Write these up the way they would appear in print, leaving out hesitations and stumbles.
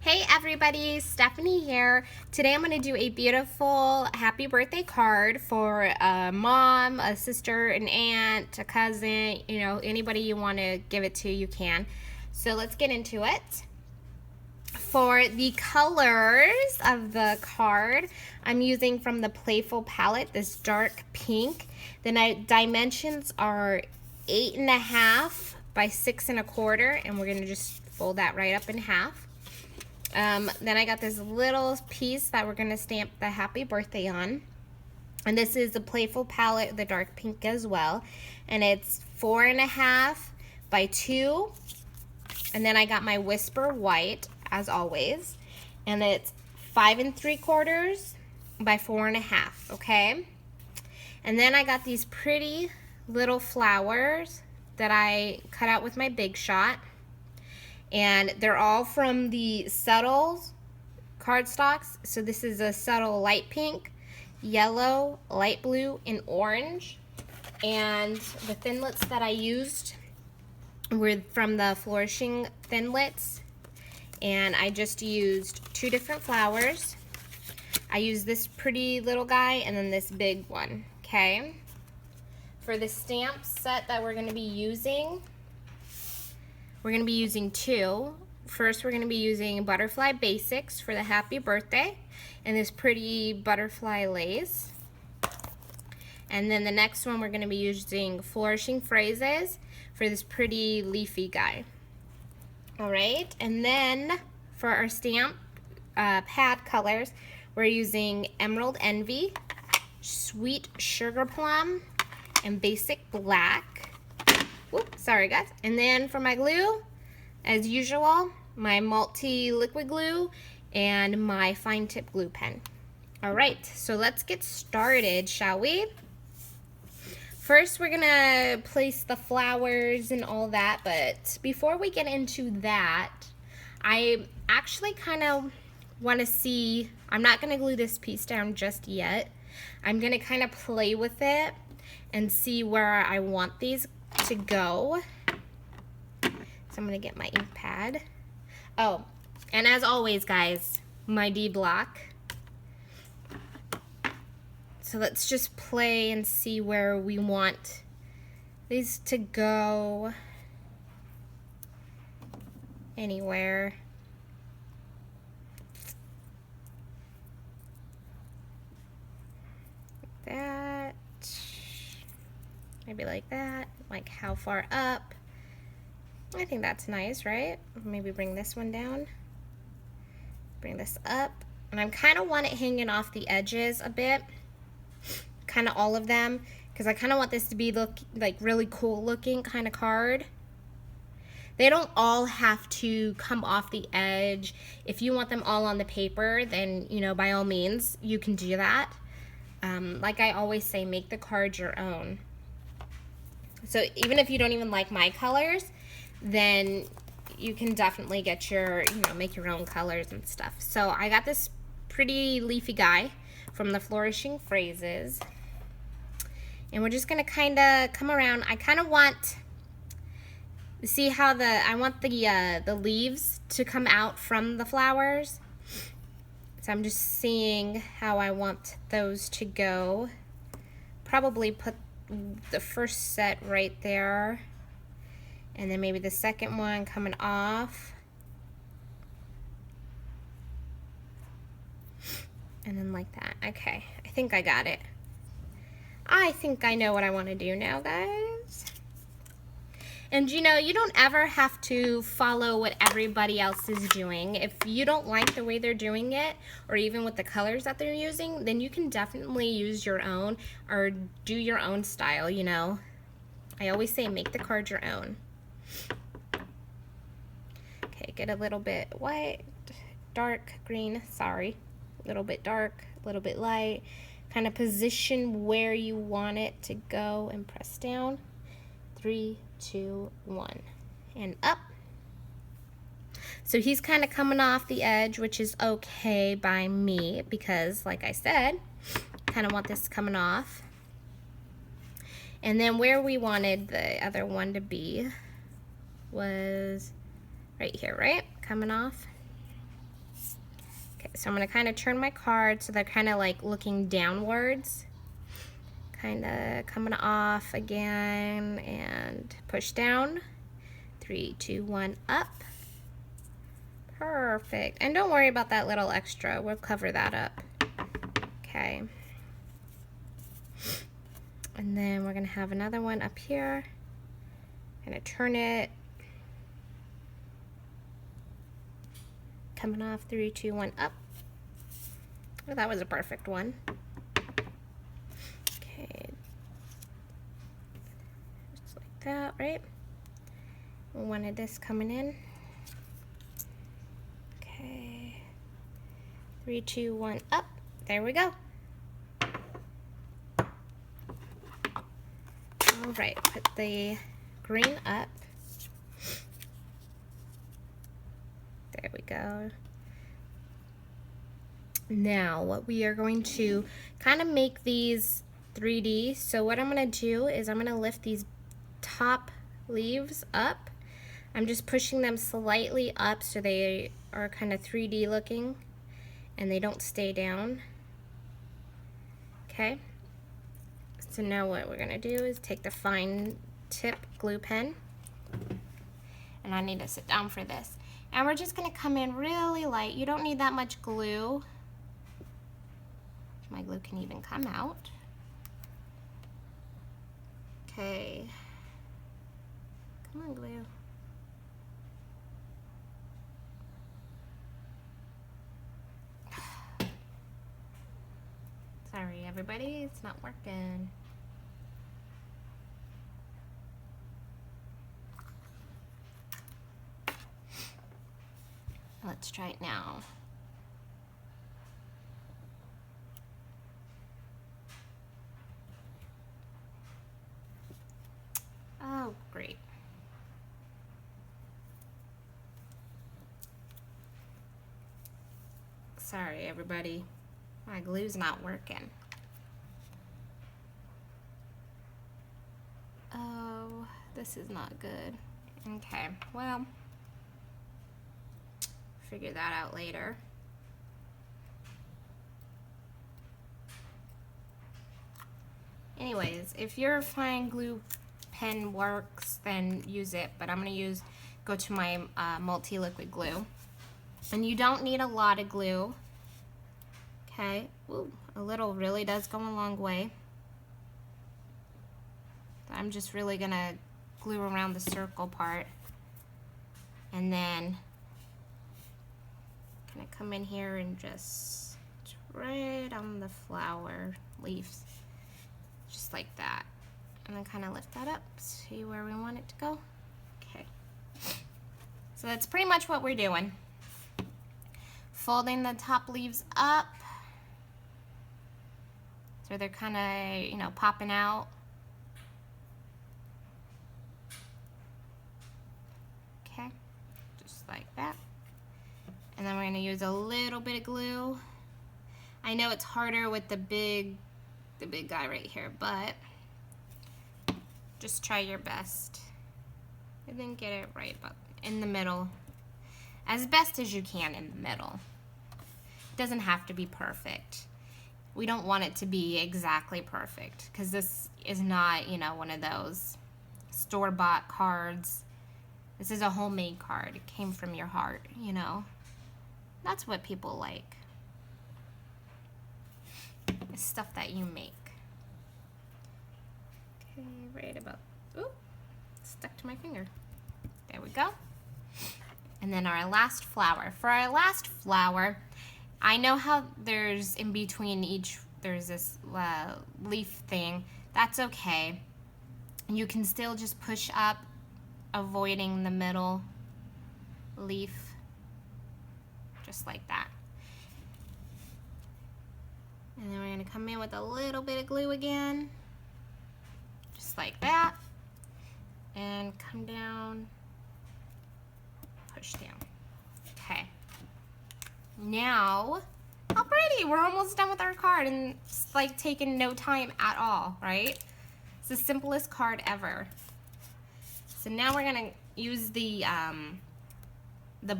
Hey everybody, Stephanie here. Today I'm going to do a beautiful happy birthday card for a mom, a sister, an aunt, a cousin, anybody you want to give it to, you can. So let's get into it. For the colors of the card, I'm using from the Playful palette, this dark pink. The dimensions are 8.5 by 6.25, and we're going to just fold that right up in half. Then I got this little piece that we're going to stamp the happy birthday on. And this is the Playful palette, the dark pink as well. And it's 4.5 by 2. And then I got my Whisper white, as always. And it's 5.75 by 4.5, okay? And then I got these pretty little flowers that I cut out with my Big Shot. And they're all from the Subtles cardstocks. So this is a subtle light pink, yellow, light blue, and orange. And the thinlits that I used were from the Flourishing Thinlits. And I just used 2 different flowers. I used this pretty little guy and then this big one, okay? For the stamp set that we're going to be using, we're going to be using 2. First, we're going to be using Butterfly Basics for the happy birthday and this pretty butterfly lace. And then the next one, we're going to be using Flourishing Phrases for this pretty leafy guy. All right, and then for our stamp pad colors, we're using Emerald Envy, Sweet Sugar Plum, and Basic Black. Whoop, sorry guys. And then for my glue, as usual, my multi-liquid glue and my fine tip glue pen. All right, so let's get started, shall we? First, we're gonna place the flowers and all that, but before we get into that, I actually kind of want to see, I'm not gonna glue this piece down just yet. I'm gonna kind of play with it and see where I want these to go. So I'm gonna get my ink pad. Oh, and as always guys, my D block. So let's just play and see where we want these to go. Anywhere. Like that. Maybe like that. Like how far up? I think that's nice, right? Maybe bring this one down. Bring this up. And I kind of want it hanging off the edges a bit. Kind of all of them, because I kind of want this to be like really cool looking kind of card. They don't all have to come off the edge. If you want them all on the paper, then by all means you can do that. Like I always say, make the card your own. So even if you don't even like my colors, then you can definitely get your, make your own colors and stuff. So I got this pretty leafy guy from the Flourishing Phrases. And we're just gonna kind of come around. I kind of want, see how I want the leaves to come out from the flowers. So I'm just seeing how I want those to go. Probably put the first set right there. And then maybe the second one coming off. And then like that. Okay, I think I got it. I think I know what I want to do now, guys. And you don't ever have to follow what everybody else is doing. If you don't like the way they're doing it, or even with the colors that they're using, then you can definitely use your own or do your own style, I always say make the card your own. Okay, get a little bit white, dark green, sorry. A little bit dark, a little bit light. Kind of position where you want it to go and press down. 3, 2, 1, and up. So he's kind of coming off the edge, which is okay by me because, like I said, kind of want this coming off. And then where we wanted the other one to be was right here, right? Coming off. Okay, so I'm gonna kind of turn my card so they're kind of like looking downwards. Kind of coming off again and push down. 3, 2, 1, up. Perfect. And don't worry about that little extra. We'll cover that up. Okay. And then we're gonna have another one up here. Gonna turn it. Coming off, 3, 2, 1, up. Oh, that was a perfect one. Okay. Just like that, right? We wanted this coming in. Okay. 3, 2, 1, up. There we go. All right, put the green up. There we go. Now, what we are going to kind of make these 3D. So what I'm going to do is I'm going to lift these top leaves up. I'm just pushing them slightly up so they are kind of 3D looking and they don't stay down. Okay. So now what we're going to do is take the fine tip glue pen, and I need to sit down for this. And we're just going to come in really light. You don't need that much glue. My glue can even come out. Okay. Come on, glue. Sorry, everybody, it's not working. Let's try it now. Oh, great. Sorry, everybody. My glue's not working. Oh, this is not good. Okay, well, figure that out later. Anyways, if your fine glue pen works, then use it, but I'm gonna go to my multi-liquid glue. And you don't need a lot of glue. Okay, ooh, a little really does go a long way. I'm just really gonna glue around the circle part, and then gonna come in here and just right on the flower leaves, just like that, and then kind of lift that up, see where we want it to go. Okay, so that's pretty much what we're doing. Folding the top leaves up so they're kind of, you know, popping out. Okay, just like that. And then we're going to use a little bit of glue. I know it's harder with the big guy right here, but just try your best. And then get it right about in the middle, as best as you can in the middle. It doesn't have to be perfect. We don't want it to be exactly perfect, because this is not, you know, one of those store-bought cards. This is a homemade card. It came from your heart, you know. That's what people like. It's stuff that you make. Okay, right about, ooh, stuck to my finger. There we go. And then our last flower. For our last flower, I know how there's in between each, there's this leaf thing. That's okay. You can still just push up, avoiding the middle leaf, just like that. And then we're going to come in with a little bit of glue again, just like that, and come down, push down. Okay. Now, how pretty! We're almost done with our card, and it's like taking no time at all, right? It's the simplest card ever. So now we're gonna use the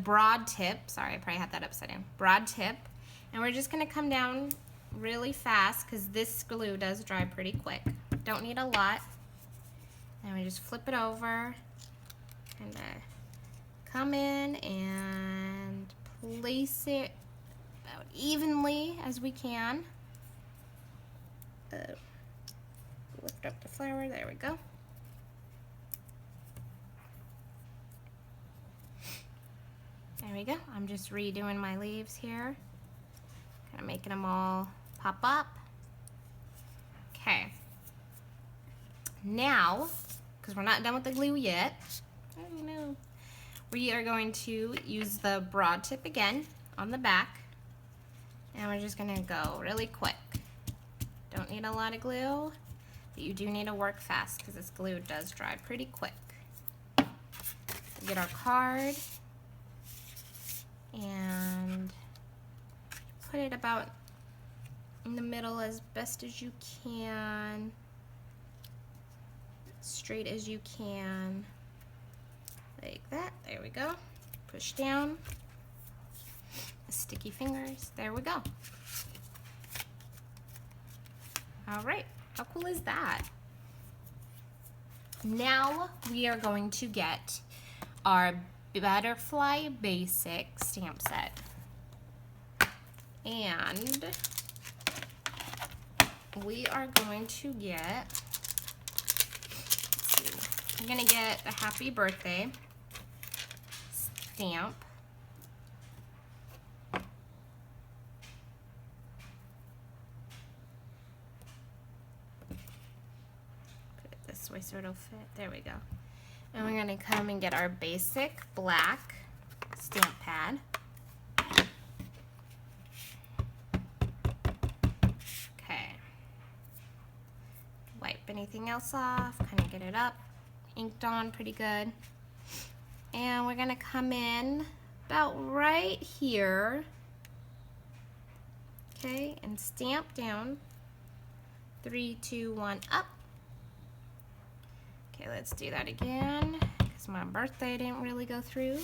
broad tip. Sorry, I probably had that upside down. Broad tip, And we're just gonna come down really fast because this glue does dry pretty quick. Don't need a lot. And we just flip it over and come in and place it about evenly as we can. Lift up the flower, there we go. There we go. I'm just redoing my leaves here. Kind of making them all pop up. Okay. Now, because we're not done with the glue yet, oh no, we are going to use the broad tip again on the back. And we're just going to go really quick. Don't need a lot of glue, but you do need to work fast because this glue does dry pretty quick. Get our card and put it about in the middle as best as you can, straight as you can, like that. There we go. Push down. Sticky fingers. There we go. All right, how cool is that? Now we are going to get our Butterfly Basic stamp set. And we are going to get, let's see, I'm gonna get a happy birthday stamp. This way so it'll fit. There we go. And we're going to come and get our basic black stamp pad. Okay. Wipe anything else off, kind of get it up, inked on pretty good. And we're going to come in about right here. Okay, and stamp down. 3, 2, 1, up. Okay, let's do that again, because my birthday didn't really go through.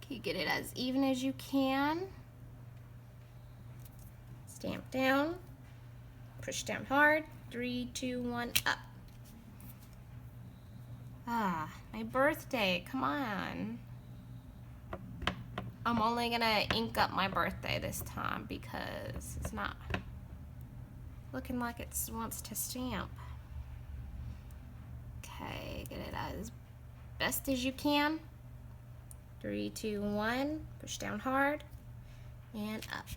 Okay, get it as even as you can. Stamp down, push down hard, 3, 2, 1, up. Ah, my birthday, come on. I'm only gonna ink up my birthday this time because it's not looking like it wants to stamp. Okay, get it as best as you can. 3, 2, 1, push down hard, and up.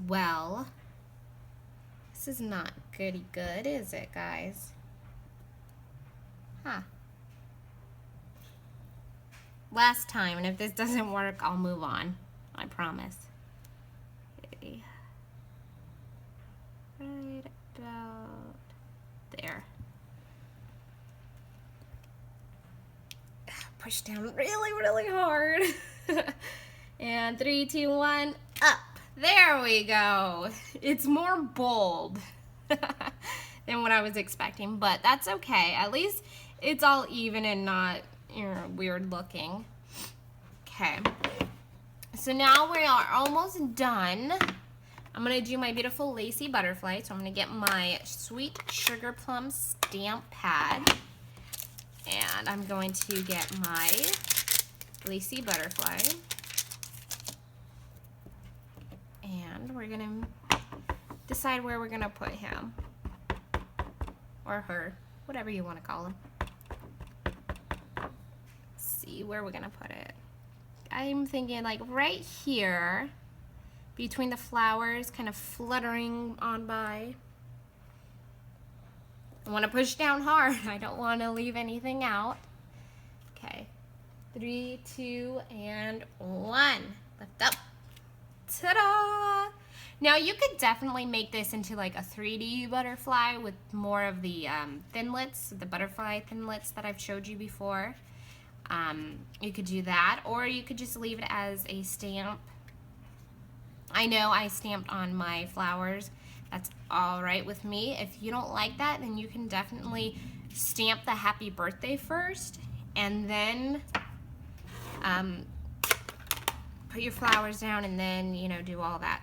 Well, this is not goody good, is it, guys? Huh. Last time, and if this doesn't work, I'll move on. I promise. Okay. Right about there. Push down really, really hard. And 3, 2, 1, up. There we go. It's more bold than what I was expecting, but that's okay. At least it's all even and not, you know, weird looking. Okay. So now we are almost done. I'm going to do my beautiful lacy butterfly. So I'm going to get my Sweet Sugar Plum stamp pad. And I'm going to get my lacy butterfly. And we're going to decide where we're going to put him. Or her. Whatever you want to call him. Let's see where we're going to put it. I'm thinking like right here. Between the flowers, kind of fluttering on by. I want to push down hard. I don't want to leave anything out. Okay. 3, 2, and 1. Lift up. Ta-da! Now you could definitely make this into like a 3D butterfly with more of the thinlits, the butterfly thinlits that I've showed you before. You could do that, or you could just leave it as a stamp. I know I stamped on my flowers. That's all right with me. If you don't like that, then you can definitely stamp the happy birthday first and then put your flowers down, and then, you know, do all that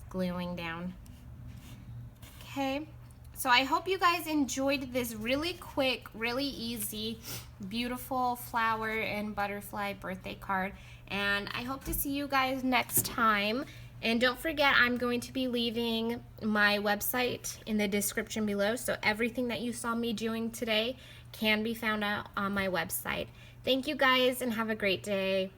gluing down. Okay, so I hope you guys enjoyed this really quick, really easy, beautiful flower and butterfly birthday card, and I hope to see you guys next time. And don't forget, I'm going to be leaving my website in the description below, so everything that you saw me doing today can be found out on my website. Thank you guys, and have a great day.